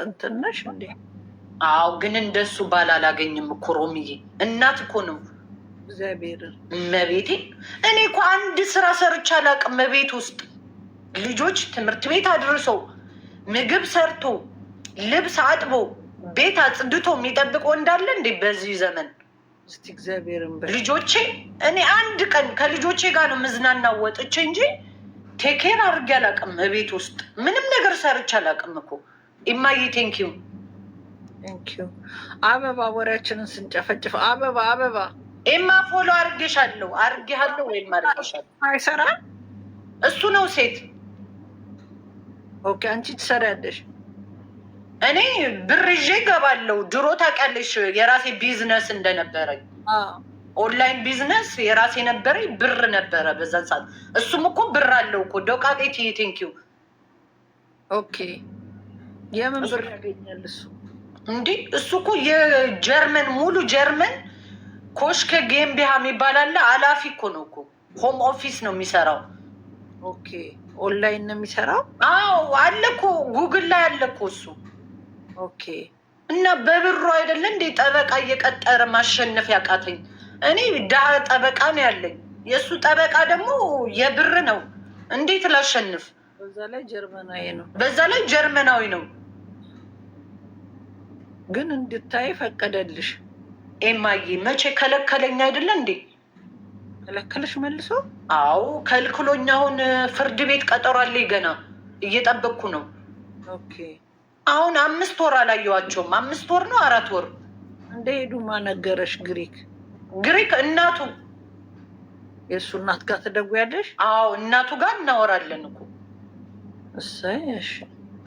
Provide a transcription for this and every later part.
እንትን ነሽ እንዴ? አዎ፣ ግን እንደሱ ባል አላገኝም እኮ ሮምዬ። እናት እኮ ነው እግዚአብሔር መቤቴ። እኔ እኮ አንድ ስራ ሰርቼ አላውቅም። ቤት ውስጥ ልጆች ትምህርት ቤት አድርሶ ምግብ ሰርቶ ልብስ አጥቦ ቤት አጽድቶ የሚጠብቀው እንዳለ እንዴ በዚህ ዘመን? እስቲ እግዚአብሔርን ልጆቼ እኔ አንድ ቀን ከልጆቼ ጋር ነው ምዝናናው ወጥቼ እንጂ ቴኬር አድርጌ አላውቅም። ቤት ውስጥ ምንም ነገር ሰርቼ አላውቅም እኮ ኢማዬ። ቴንኪዩ ቴንኪዩ። አበባ ወሬያችንን ስንጨፈጭፍ አበባ አበባ ኤማ ፎሎ አርጌሻለሁ ወይም አርጌሻለሁ። አይሰራም እሱ ነው ሴት። ኦኬ አንቺ ትሰሪያለሽ። እኔ ብር ይዤ እገባለሁ። ድሮ ታውቂያለሽ የራሴ ቢዝነስ እንደነበረኝ ኦንላይን ቢዝነስ የራሴ ነበረኝ። ብር ነበረ በዛን ሰዓት። እሱም እኮ ብር አለው እኮ ዶቃጤት። ቴንኪዩ። ኦኬ የምን ብር ያገኛል እሱ? እንዲህ እሱ እኮ የጀርመን ሙሉ ጀርመን ኮሽከ ጌምቢሃ የሚባል አለ። አላፊ እኮ ነው እኮ ሆም ኦፊስ ነው የሚሰራው። ኦኬ ኦንላይን ነው የሚሰራው? አዎ አለ እኮ ጉግል ላይ አለ እኮ እሱ። ኦኬ እና በብሩ አይደለ እንዴ ጠበቃ እየቀጠረ ማሸነፍ ያቃተኝ? እኔ ድሀ ጠበቃ ነው ያለኝ፣ የእሱ ጠበቃ ደግሞ የብር ነው። እንዴት ላሸንፍ? በዛ ላይ ጀርመናዊ ነው። ግን እንድታይ ፈቀደልሽ? ኤማዬ መቼ ከለከለኝ አይደለ እንዴ? ከለከለሽ መልሶ? አዎ ከልክሎኝ። አሁን ፍርድ ቤት ቀጠሮ አለኝ ገና እየጠበቅኩ ነው። ኦኬ አሁን 5 ወር አላየኋቸውም። 5 ወር ነው 4 ወር እንደሄዱ ማነገረሽ? ግሪክ እናቱ የእሱ እናት ጋር ትደውያለሽ? አዎ እናቱ ጋር እናወራለን እኮ። እሰይ እሺ።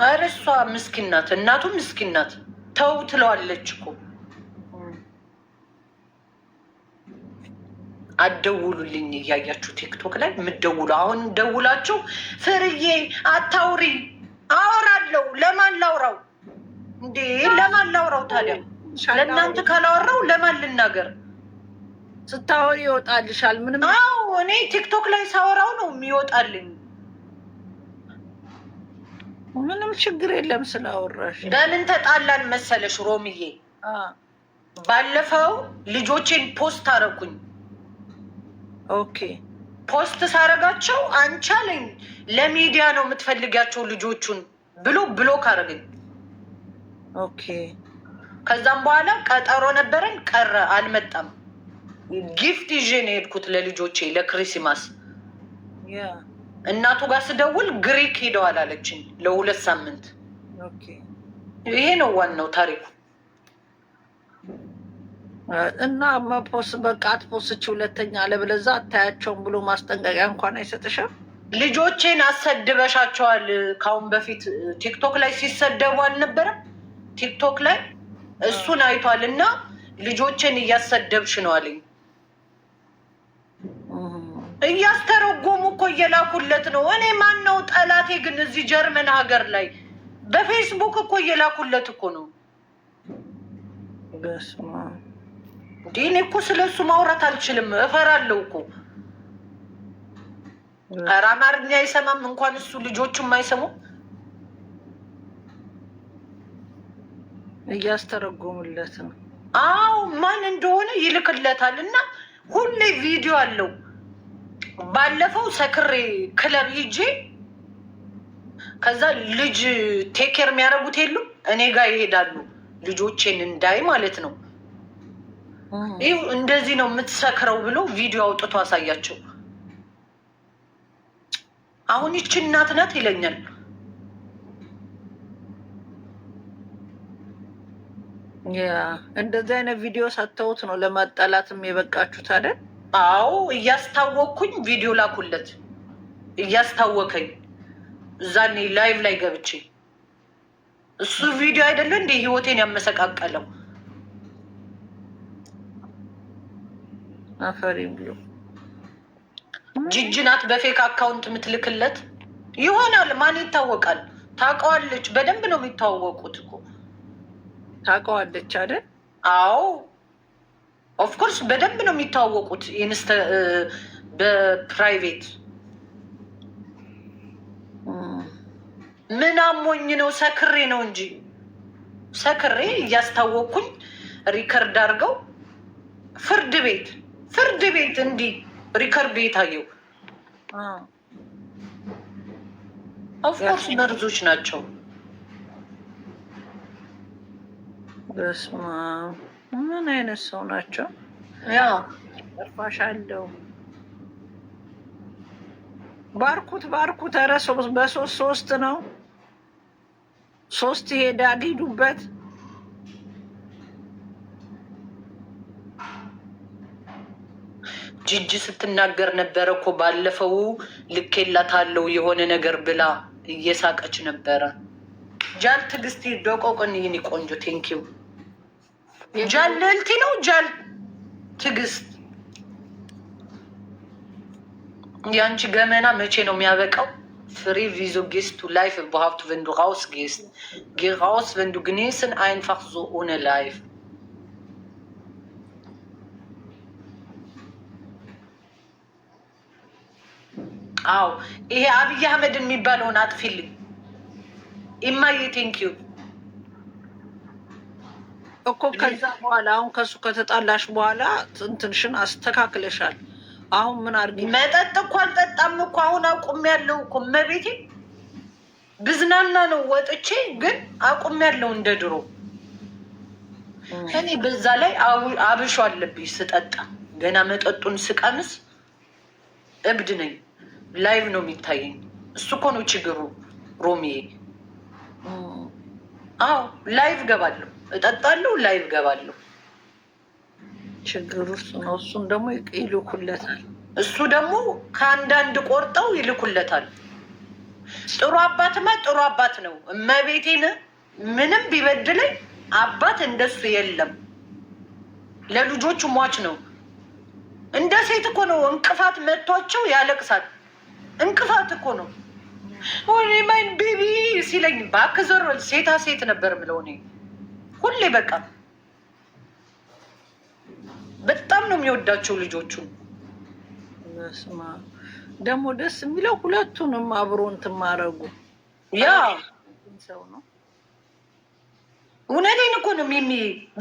ኧረ እሷ ምስኪን ናት፣ እናቱ ምስኪን ናት። ተው ትለዋለች እኮ። አትደውሉልኝ እያያችሁ ቲክቶክ ላይ የምትደውሉ አሁን ደውላችሁ ፍርዬ አታውሪ። አወራለሁ። ለማን ላውራው እንዴ? ለማን ላውራው ታዲያ? ለእናንተ ካላወራው ለማን ልናገር? ስታወሪ ይወጣልሻል። ምንም አዎ እኔ ቲክቶክ ላይ ሳወራው ነው የሚወጣልኝ። ምንም ችግር የለም ስላወራሽ። በምን ተጣላን መሰለሽ ሮምዬ? ባለፈው ልጆቼን ፖስት አረኩኝ። ኦኬ ፖስት ሳረጋቸው አንቺ አለኝ ለሚዲያ ነው የምትፈልጊያቸው ልጆቹን ብሎ ብሎክ አረገኝ። ኦኬ ከዛም በኋላ ቀጠሮ ነበረን፣ ቀረ አልመጣም። ጊፍት ይዤ ነው የሄድኩት ለልጆቼ ለክሪስማስ። እናቱ ጋር ስደውል ግሪክ ሄደዋል አለችኝ ለ2 ሳምንት። ይሄ ነው ዋናው ታሪኩ። እና መፖስ በቃ አትፖስች ሁለተኛ አለበለዚያ አታያቸውም ብሎ ማስጠንቀቂያ እንኳን አይሰጥሽም? ልጆቼን አሰድበሻቸዋል። ካሁን በፊት ቲክቶክ ላይ ሲሰደቡ አልነበረም? ቲክቶክ ላይ እሱን አይቷል እና ልጆቼን እያሰደብሽ ነው አለኝ። እያስተረጎሙ እኮ እየላኩለት ነው። እኔ ማን ነው ጠላቴ? ግን እዚህ ጀርመን ሀገር ላይ በፌስቡክ እኮ እየላኩለት እኮ ነው። በስመ አብ እንዴ! እኔ እኮ ስለሱ ማውራት አልችልም፣ እፈራለሁ እኮ። ኧረ አማርኛ አይሰማም እንኳን እሱ፣ ልጆቹም አይሰሙም። እያስተረጎሙለት ነው። አዎ ማን እንደሆነ ይልክለታል እና ሁሌ ቪዲዮ አለው። ባለፈው ሰክሬ ክለብ ሂጄ ከዛ ልጅ ቴኬር የሚያደርጉት የሉም እኔ ጋር ይሄዳሉ ልጆቼን እንዳይ ማለት ነው። ይህ እንደዚህ ነው የምትሰክረው ብሎ ቪዲዮ አውጥቶ አሳያቸው። አሁን ይቺ እናት ናት ይለኛል። እንደዚህ አይነት ቪዲዮ ሰጥተውት ነው ለማጣላትም የበቃችሁት አይደል? አዎ እያስታወቅኩኝ ቪዲዮ ላኩለት እያስታወከኝ እዛኔ ላይቭ ላይ ገብቼ እሱ ቪዲዮ አይደለ እንደ ህይወቴን ያመሰቃቀለው። አፈሪ ብሎ ጂጂ ናት በፌክ አካውንት የምትልክለት ይሆናል። ማን ይታወቃል? ታውቀዋለች። በደንብ ነው የሚተዋወቁት እኮ። ታውቀዋለች አይደል? አዎ ኦፍኮርስ በደንብ ነው የሚተዋወቁት። በፕራይቬት ምን አሞኝ ነው? ሰክሬ ነው እንጂ ሰክሬ እያስታወቅኩኝ ሪከርድ አድርገው ፍርድ ቤት እንዲህ ሪከርድ የታየው ኦፍኮርስ ነርዞች ናቸው። በስመ አብ ምን አይነት ሰው ናቸው? ያ ጠርፋሽ አለው ባርኩት። ኧረ በሶስት ነው 3 ይሄዳል። ሂዱበት። ጂጂ ስትናገር ነበረ እኮ ባለፈው ልኬላታለሁ የሆነ ነገር ብላ እየሳቀች ነበረ። ጃል ትዕግስት ዶቆቆን ይህን ቆንጆ ቴንኪው ጃል ልዕልቲ ነው ጃል ትዕግስት። የአንቺ ገመና መቼ ነው የሚያበቃው? ፍሪ ቪዞ ጌስት ቱ ላይፍ በሀብቱ ወንዱ ራውስ ጌስት ራውስ ወንዱ ግኔስን አይንፋክ ዞ ኦነ ላይፍ አው ይሄ አብይ አህመድ የሚባለውን አጥፊልኝ ኢማዬ ቴንኪዩ እኮ። ከዛ በኋላ አሁን ከሱ ከተጣላሽ በኋላ እንትንሽን አስተካክለሻል። አሁን ምን አድርጊ? መጠጥ እኮ አልጠጣም እኮ አሁን አቁሜያለሁ እኮ መቤቴ። ብዝናና ነው ወጥቼ፣ ግን አቁሜያለሁ እንደ ድሮ። እኔ በዛ ላይ አብሾ አለብኝ ስጠጣ። ገና መጠጡን ስቀምስ እብድ ነኝ። ላይቭ ነው የሚታየኝ። እሱ እኮ ነው ችግሩ ሮሚዬ። አዎ ላይቭ ገባለሁ፣ እጠጣለሁ፣ ላይቭ ገባለሁ። ችግሩ እሱ ነው። እሱን ደግሞ ይልኩለታል። እሱ ደግሞ ከአንዳንድ ቆርጠው ይልኩለታል። ጥሩ አባትማ ጥሩ አባት ነው። እመቤቴን ምንም ቢበድለኝ አባት እንደሱ የለም። ለልጆቹ ሟች ነው። እንደ ሴት እኮ ነው። እንቅፋት መቷቸው ያለቅሳል። እንቅፋት እኮ ነው። ሆኔ ማይን ቤቢ ሲለኝ በአክዘር ሴታ ሴት ነበር ምለው እኔ ሁሌ። በቃ በጣም ነው የሚወዳቸው ልጆቹን። መስማ ደግሞ ደስ የሚለው ሁለቱንም አብሮ እንትን ማድረጉ ያ ሰው ነው። እውነቴን እኮ ነው ሚሚ።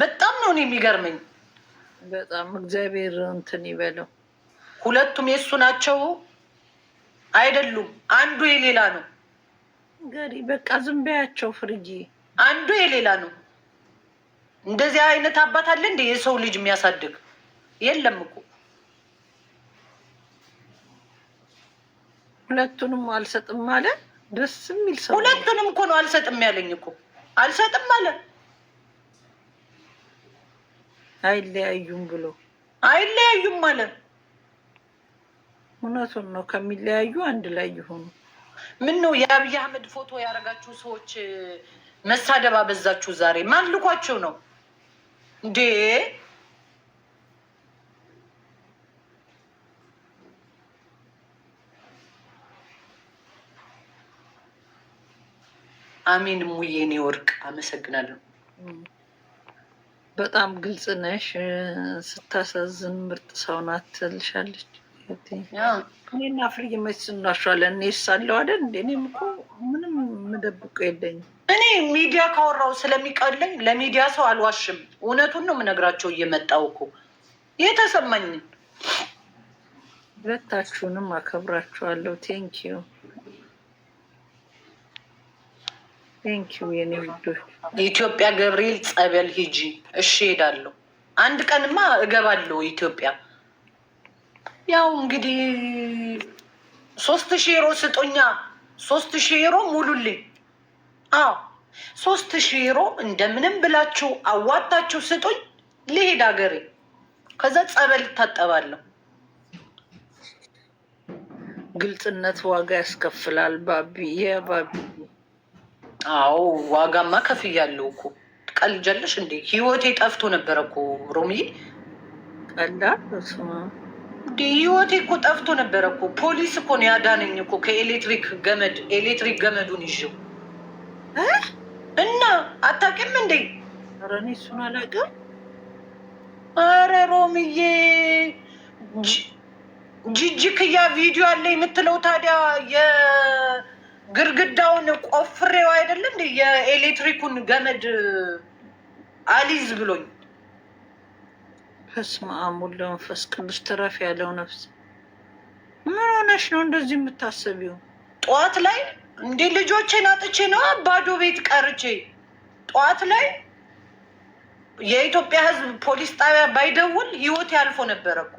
በጣም ነው እኔ የሚገርመኝ። በጣም እግዚአብሔር እንትን ይበለው። ሁለቱም የእሱ ናቸው አይደሉም። አንዱ የሌላ ነው። ገሪ በቃ ዝም በያቸው ፍርጂ። አንዱ የሌላ ነው። እንደዚህ አይነት አባት አለ እንደ የሰው ልጅ የሚያሳድግ የለም እኮ። ሁለቱንም አልሰጥም አለ። ደስ የሚል ሰው። ሁለቱንም እኮ ነው አልሰጥም ያለኝ እኮ። አልሰጥም አለ። አይለያዩም ብሎ አይለያዩም አለ። እውነቱን ነው። ከሚለያዩ አንድ ላይ ይሆኑ። ምን ነው የአብይ አህመድ ፎቶ ያደረጋችሁ ሰዎች መሳደብ አበዛችሁ ዛሬ። ማን ልኳቸው ነው እንዴ? አሚን ሙዬ እኔ ወርቅ አመሰግናለሁ። በጣም ግልጽ ነሽ። ስታሳዝን ምርጥ ሰው ናት ትልሻለች። እኔና ፍርዬ መች ስናሻለን። እኔ ሳለው አይደል እንደ እኔም እኮ ምንም የምደብቀው የለኝም። እኔ ሚዲያ ካወራው ስለሚቀለኝ ለሚዲያ ሰው አልዋሽም። እውነቱን ነው የምነግራቸው። እየመጣው እኮ የተሰማኝን። ሁለታችሁንም አከብራችኋለሁ። ቴንኪዩ የኔ ውዶች። ኢትዮጵያ ገብርኤል ጸበል ሂጂ። እሺ ሄዳለሁ። አንድ ቀንማ እገባለሁ ኢትዮጵያ። ያው እንግዲህ 3000 ዩሮ ስጦኛ። 3000 ዩሮ ሙሉልኝ። አዎ 3000 ዩሮ እንደምንም ብላችሁ አዋጣችሁ ስጡኝ። ልሄድ ሀገሬ። ከዛ ጸበል እታጠባለሁ። ግልጽነት ዋጋ ያስከፍላል ባቢ። የባቢ አዎ ዋጋማ ከፍያለሁ እኮ። ቀልጃለሽ እንዴ? ህይወቴ ጠፍቶ ነበረ እኮ ሮሚዬ። ቀላል ህይወቴ እኮ ጠፍቶ ነበረ እኮ። ፖሊስ እኮ ነው ያዳነኝ እኮ ከኤሌክትሪክ ገመድ። ኤሌክትሪክ ገመዱን ይዤው እና አታውቂም እንዴ? ኧረ እኔ እሱን አላውቅም። ኧረ ሮሚዬ ጂጂ ክያ ቪዲዮ አለ የምትለው ታዲያ ግድግዳውን ቆፍሬው አይደለ እንደ የኤሌክትሪኩን ገመድ አሊዝ ብሎኝ። በስመ አብ ወወልድ ወመንፈስ ቅዱስ። ተረፍ ያለው ነፍስ ምን ሆነሽ ነው እንደዚህ የምታስቢው? ጠዋት ላይ እንዴ ልጆቼን አጥቼ ነው ባዶ ቤት ቀርቼ። ጠዋት ላይ የኢትዮጵያ ሕዝብ ፖሊስ ጣቢያ ባይደውል ህይወት ያልፎ ነበረ እኮ።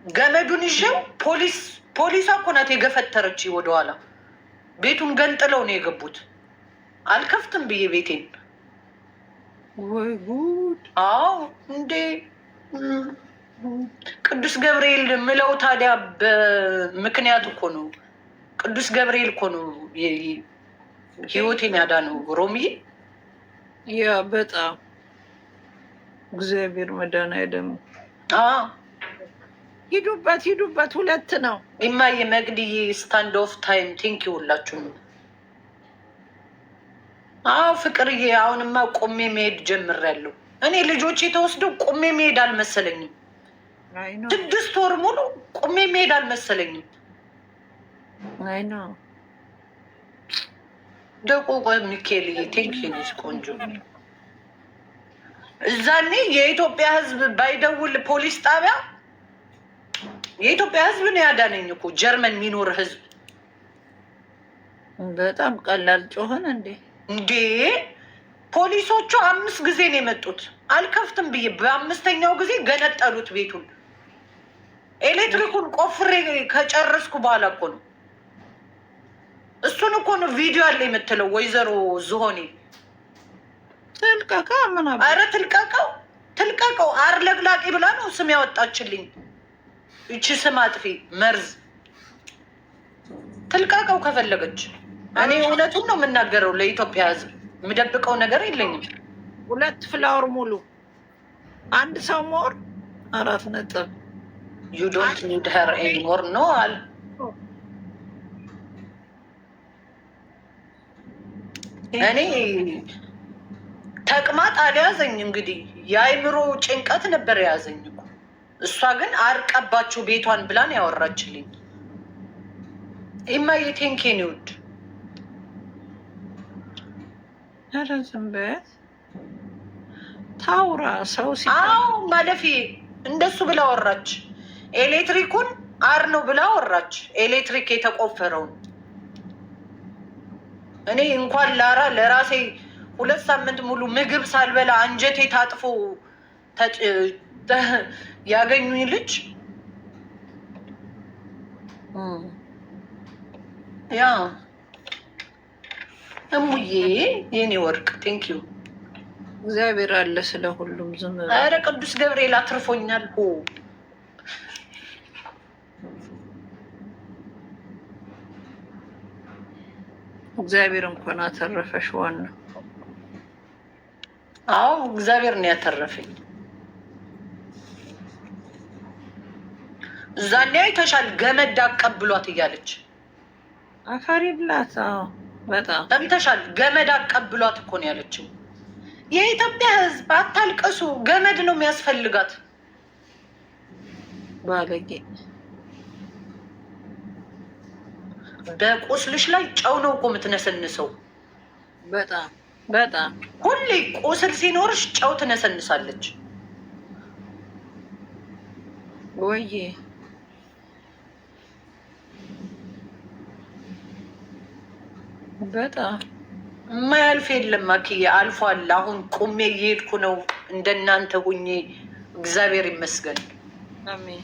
ገመዱን ይዤው ፖሊሷ እኮ ናት የገፈተረች ወደኋላ። ቤቱን ገንጥለው ነው የገቡት። አልከፍትም ብዬ ቤቴን። ወይ ጉድ! አዎ እንዴ ቅዱስ ገብርኤል ምለው ታዲያ በምክንያት እኮ ነው። ቅዱስ ገብርኤል እኮ ነው ህይወቴን ያዳነው ሮሚዬ። ያ በጣም እግዚአብሔር መድኃኒዓለም። ሂዱበት ሂዱበት፣ ሁለት ነው። እማዬ መቅድዬ ስታንድ ኦፍ ታይም ቴንክ ዩ ሁላችሁ ነው። አዎ ፍቅርዬ፣ አሁንማ ቆሜ መሄድ ጀምሬያለሁ። እኔ ልጆቼ ተወስደው ቆሜ መሄድ አልመሰለኝም። 6 ወር ሙሉ ቆሜ መሄድ አልመሰለኝም። አይ ነው ደቆቆ ሚካኤል ቴንክ ዩ ቆንጆ። እዛኔ የኢትዮጵያ ሕዝብ ባይደውል ፖሊስ ጣቢያ የኢትዮጵያ ሕዝብ ነው ያዳነኝ እኮ። ጀርመን የሚኖር ሕዝብ በጣም ቀላል ጮኸን እንዴ ፖሊሶቹ 5 ጊዜ ነው የመጡት። አልከፍትም ብዬ በ5ኛው ጊዜ ገነጠሉት ቤቱን። ኤሌክትሪኩን ቆፍሬ ከጨረስኩ በኋላ እኮ ነው። እሱን እኮ ነው ቪዲዮ አለ የምትለው ወይዘሮ ዝሆኔ። ትልቀቃ ምናምን። አረ ትልቀቀው አርለቅላቂ ብላ ነው ስም ያወጣችልኝ። ይቺ ስም አጥፊ መርዝ። ትልቀቀው ከፈለገች። እኔ እውነቱን ነው የምናገረው ለኢትዮጵያ ሕዝብ፣ የምደብቀው ነገር የለኝም። 2 ፍላወር ሙሉ 1 ሰው ሞር 4 ነጥብ። ዩ ዶንት ኒድ ሄር ኤኒሞር ኖ አል እኔ ተቅማጥ አልያዘኝ። እንግዲህ የአይምሮ ጭንቀት ነበር የያዘኝ እኮ። እሷ ግን አርቀባችሁ ቤቷን ብላን ያወራችልኝ። ኢማዬ ቴንኬን ይውድ ዝም በያት ታውራ ሰው ማለፊ እንደሱ ብላ ወራች። ኤሌክትሪኩን አር ነው ብላ ወራች። ኤሌክትሪክ የተቆፈረውን እኔ እንኳን ለራሴ 2 ሳምንት ሙሉ ምግብ ሳልበላ አንጀቴ ታጥፎ ያገኙኝ ልጅ ያ እሙዬ የኔ ወርቅ ቴንኪዩ። እግዚአብሔር አለ ስለ ሁሉም። ዝም ኧረ ቅዱስ ገብርኤል አትርፎኛል። እግዚአብሔር እንኳን አተረፈሽ። ዋና አዎ እግዚአብሔር ነው ያተረፈኝ። እዛ ላይ አይተሻል። ገመድ አቀብሏት እያለች አፈሪ ብላት። በጣም ሰምተሻል። ገመድ አቀብሏት እኮ ነው ያለችው። የኢትዮጵያ ሕዝብ አታልቀሱ፣ ገመድ ነው የሚያስፈልጋት። ባለጌ። በቁስልሽ ላይ ጨው ነው እኮ የምትነሰንሰው። በጣም ሁሌ ቁስል ሲኖርሽ ጨው ትነሰንሳለች። ወይዬ በጣም የማያልፍ የለም አክዬ፣ አልፏል። አሁን ቁሜ እየሄድኩ ነው እንደናንተ ሁኜ። እግዚአብሔር ይመስገን። አሜን።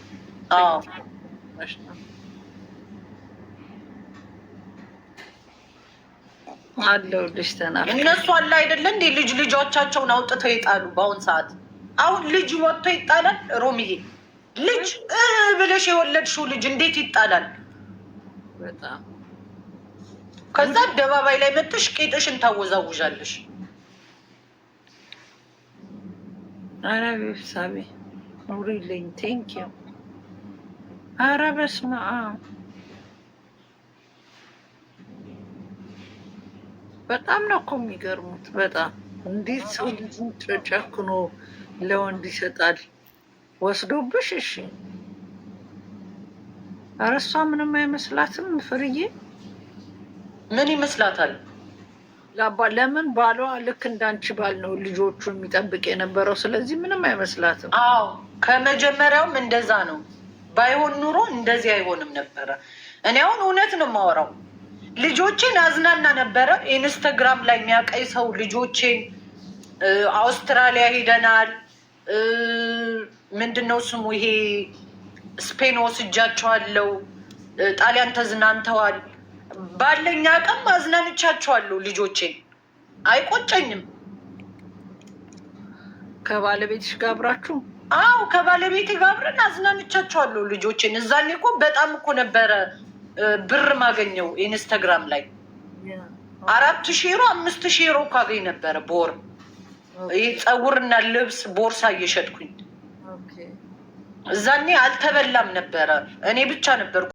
አለሁልሽ። ተናግረሽ እነሱ አለ አይደለ እንዴ ልጆቻቸውን አውጥተው ይጣሉ። በአሁን ሰዓት አሁን ልጅ ወጥቶ ይጣላል። ሮሚዬ ልጅ ብለሽ የወለድሽው ልጅ እንዴት ይጣላል? በጣም ከዛ አደባባይ ላይ መጥተሽ ቄጥሽን ታወዛውዣለሽ። ኧረ ቤተሰቤ ኑሪልኝ። ቴንኪው። ኧረ በስመ አብ በጣም ነው እኮ የሚገርሙት። በጣም እንዴት ሰው ልጅን ጨክኖ ለወንድ ይሰጣል? ወስዶብሽ። እሺ ኧረ እሷ ምንም አይመስላትም ፍርዬ። ምን ይመስላታል? ለምን ባሏ ልክ እንዳንቺ ባል ነው ልጆቹን የሚጠብቅ የነበረው። ስለዚህ ምንም አይመስላትም። አዎ ከመጀመሪያውም እንደዛ ነው። ባይሆን ኑሮ እንደዚህ አይሆንም ነበረ። እኔ አሁን እውነት ነው የማወራው። ልጆቼን አዝናና ነበረ። ኢንስታግራም ላይ የሚያቀይ ሰው ልጆቼን አውስትራሊያ ሄደናል፣ ምንድነው ስሙ ይሄ ስፔን ወስጃቸዋለሁ፣ ጣሊያን ተዝናንተዋል። ባለኝ አቅም አዝናንቻቸዋለሁ ልጆቼን። አይቆጨኝም። ከባለቤትሽ ጋር አብራችሁ? አዎ ከባለቤቴ ጋር አብረን አዝናንቻቸዋለሁ ልጆቼን። እዛኔ እኮ በጣም እኮ ነበረ ብር ማገኘው ኢንስታግራም ላይ 4,000 ዩሮ 5,000 ዩሮ ካገኝ ነበረ በወር። ይህ ፀጉርና ልብስ ቦርሳ እየሸጥኩኝ እዛኔ አልተበላም ነበረ። እኔ ብቻ ነበርኩ